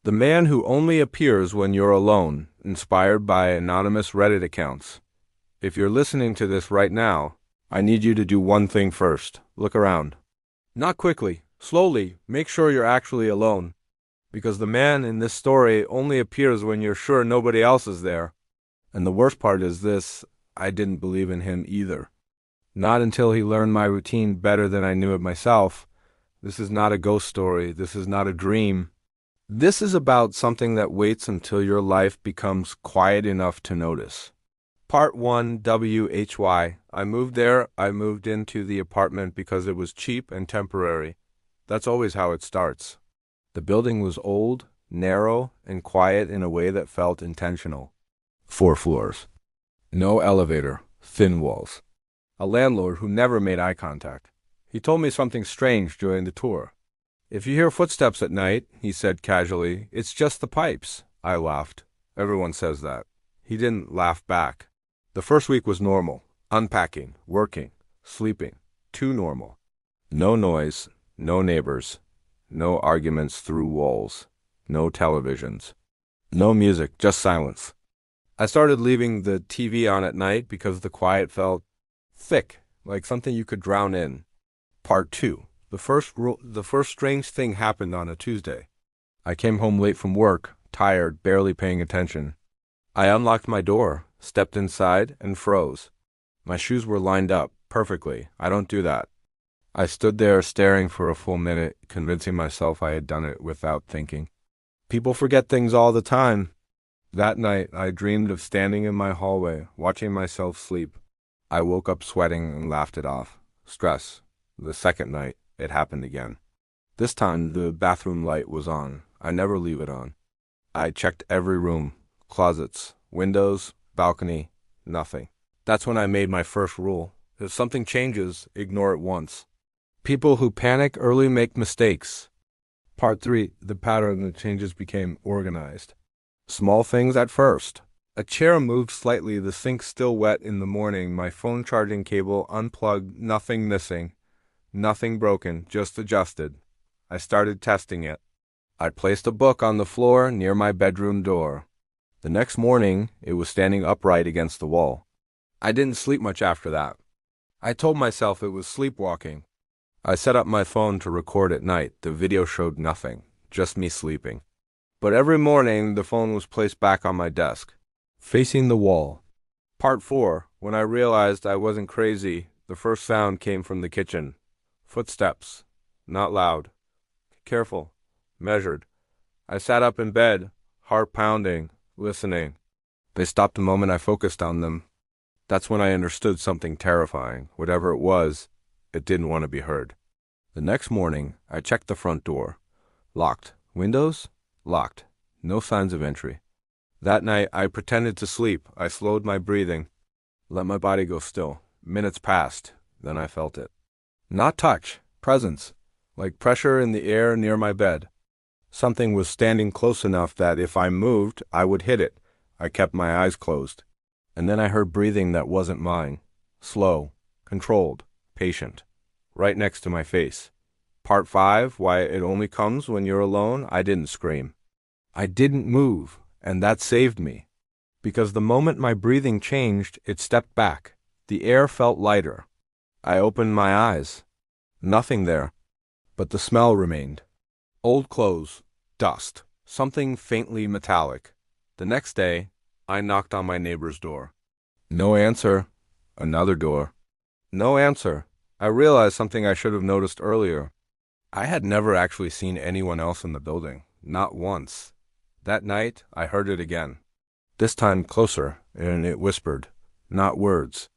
The man who only appears when you're alone, inspired by anonymous Reddit accounts. If you're listening to this right now, I need you to do one thing first. Look around. Not quickly, slowly, make sure you're actually alone. Because the man in this story only appears when you're sure nobody else is there. And the worst part is this, I didn't believe in him either. Not until he learned my routine better than I knew it myself. This is not a ghost story. This is not a dream. This is about something that waits until your life becomes quiet enough to notice. Part 1, WHY. I moved into the apartment because it was cheap and temporary. That's always how it starts. The building was old, narrow, and quiet in a way that felt intentional. 4 floors. No elevator, thin walls. A landlord who never made eye contact. He told me something strange during the tour. If you hear footsteps at night, he said casually, it's just the pipes. I laughed. Everyone says that. He didn't laugh back. The first week was normal. Unpacking, working, sleeping. Too normal. No noise, no neighbors, no arguments through walls, no televisions, no music, just silence. I started leaving the TV on at night because the quiet felt thick, like something you could drown in. Part 2. The first strange thing happened on a Tuesday. I came home late from work, tired, barely paying attention. I unlocked my door, stepped inside, and froze. My shoes were lined up perfectly. I don't do that. I stood there staring for a full minute, convincing myself I had done it without thinking. People forget things all the time. That night, I dreamed of standing in my hallway, watching myself sleep. I woke up sweating and laughed it off. Stress. The second night, it happened again. This time, the bathroom light was on. I never leave it on. I checked every room, closets, windows, balcony, nothing. That's when I made my first rule. If something changes, ignore it once. People who panic early make mistakes. Part 3. The pattern that changes became organized. Small things at first. A chair moved slightly, the sink still wet in the morning, my phone charging cable unplugged, nothing missing. Nothing broken, just adjusted. I started testing it. I placed a book on the floor near my bedroom door. The next morning, it was standing upright against the wall. I didn't sleep much after that. I told myself it was sleepwalking. I set up my phone to record at night. The video showed nothing, just me sleeping. But every morning, the phone was placed back on my desk, facing the wall. Part 4. When I realized I wasn't crazy, the first sound came from the kitchen. Footsteps. Not loud. Careful. Measured. I sat up in bed, heart pounding, listening. They stopped the moment I focused on them. That's when I understood something terrifying. Whatever it was, it didn't want to be heard. The next morning, I checked the front door. Locked. Windows? Locked. No signs of entry. That night, I pretended to sleep. I slowed my breathing. Let my body go still. Minutes passed. Then I felt it. Not touch. Presence. Like pressure in the air near my bed. Something was standing close enough that if I moved, I would hit it. I kept my eyes closed. And then I heard breathing that wasn't mine. Slow. Controlled. Patient. Right next to my face. Part 5, why it only comes when you're alone. I didn't scream. I didn't move, and that saved me. Because the moment my breathing changed, it stepped back. The air felt lighter. I opened my eyes. Nothing there. But the smell remained. Old clothes. Dust. Something faintly metallic. The next day, I knocked on my neighbor's door. No answer. Another door. No answer. I realized something I should have noticed earlier. I had never actually seen anyone else in the building. Not once. That night, I heard it again. This time closer, and it whispered. Not words.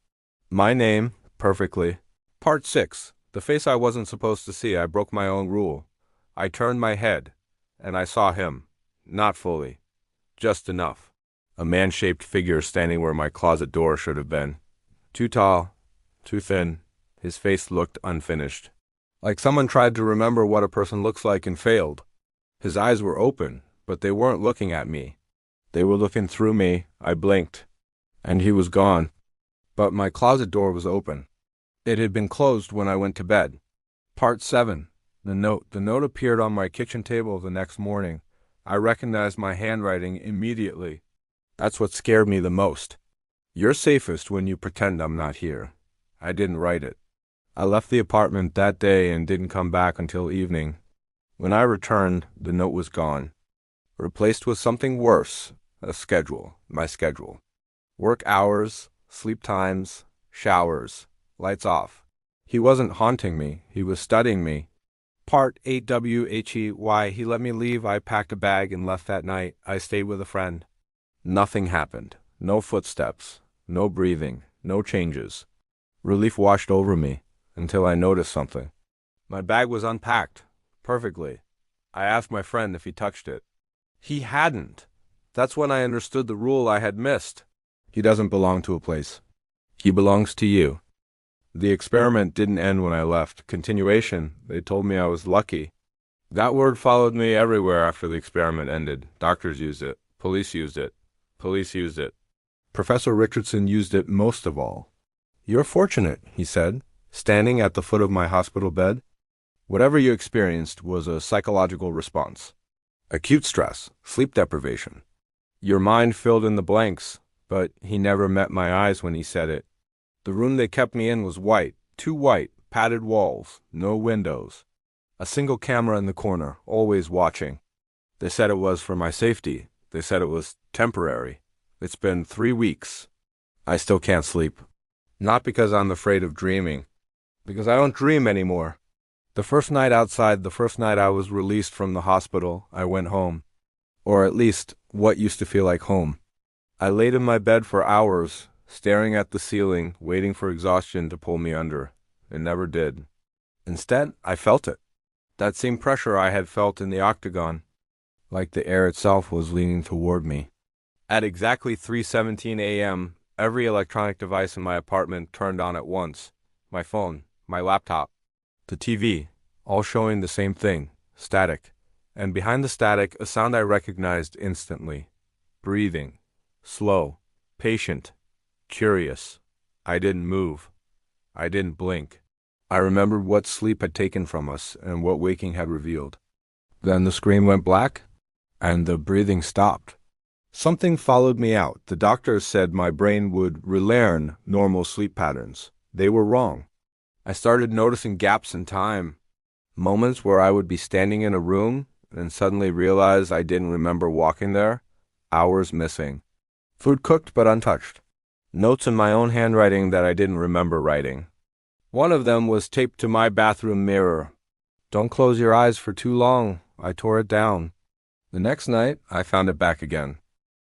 My name, perfectly. Part 6. The face I wasn't supposed to see. I broke my own rule. I turned my head, and I saw him. Not fully. Just enough. A man-shaped figure standing where my closet door should have been. Too tall. Too thin. His face looked unfinished. Like someone tried to remember what a person looks like and failed. His eyes were open, but they weren't looking at me. They were looking through me. I blinked. And he was gone. But my closet door was open. It had been closed when I went to bed. Part 7. The note. The note appeared on my kitchen table the next morning. I recognized my handwriting immediately. That's what scared me the most. You're safest when you pretend I'm not here. I didn't write it. I left the apartment that day and didn't come back until evening. When I returned, the note was gone, replaced with something worse, a schedule, my schedule. Work hours, sleep times, showers, lights off. He wasn't haunting me, he was studying me. Part 8WHE, he let me leave, I packed a bag and left that night. I stayed with a friend. Nothing happened. No footsteps, no breathing, no changes. Relief washed over me until I noticed something. My bag was unpacked, perfectly. I asked my friend if he touched it. He hadn't. That's when I understood the rule I had missed. He doesn't belong to a place. He belongs to you. The experiment didn't end when I left. Continuation, they told me I was lucky. That word followed me everywhere after the experiment ended. Doctors used it. Police used it. Police used it. Professor Richardson used it most of all. You're fortunate, he said, standing at the foot of my hospital bed. Whatever you experienced was a psychological response. Acute stress, sleep deprivation. Your mind filled in the blanks, but he never met my eyes when he said it. The room they kept me in was white, too white, padded walls, no windows. A single camera in the corner, always watching. They said it was for my safety. They said it was temporary. It's been 3 weeks. I still can't sleep. Not because I'm afraid of dreaming. Because I don't dream anymore. The first night outside, the first night I was released from the hospital, I went home. Or at least, what used to feel like home. I laid in my bed for hours, staring at the ceiling, waiting for exhaustion to pull me under. It never did. Instead, I felt it. That same pressure I had felt in the octagon. Like the air itself was leaning toward me. At exactly 3:17 a.m., every electronic device in my apartment turned on at once. My phone, my laptop, the TV, all showing the same thing, static. And behind the static, a sound I recognized instantly. Breathing. Slow. Patient. Curious. I didn't move. I didn't blink. I remembered what sleep had taken from us and what waking had revealed. Then the screen went black, and the breathing stopped. Something followed me out. The doctors said my brain would relearn normal sleep patterns. They were wrong. I started noticing gaps in time. Moments where I would be standing in a room and suddenly realize I didn't remember walking there. Hours missing. Food cooked but untouched. Notes in my own handwriting that I didn't remember writing. One of them was taped to my bathroom mirror. Don't close your eyes for too long. I tore it down. The next night, I found it back again.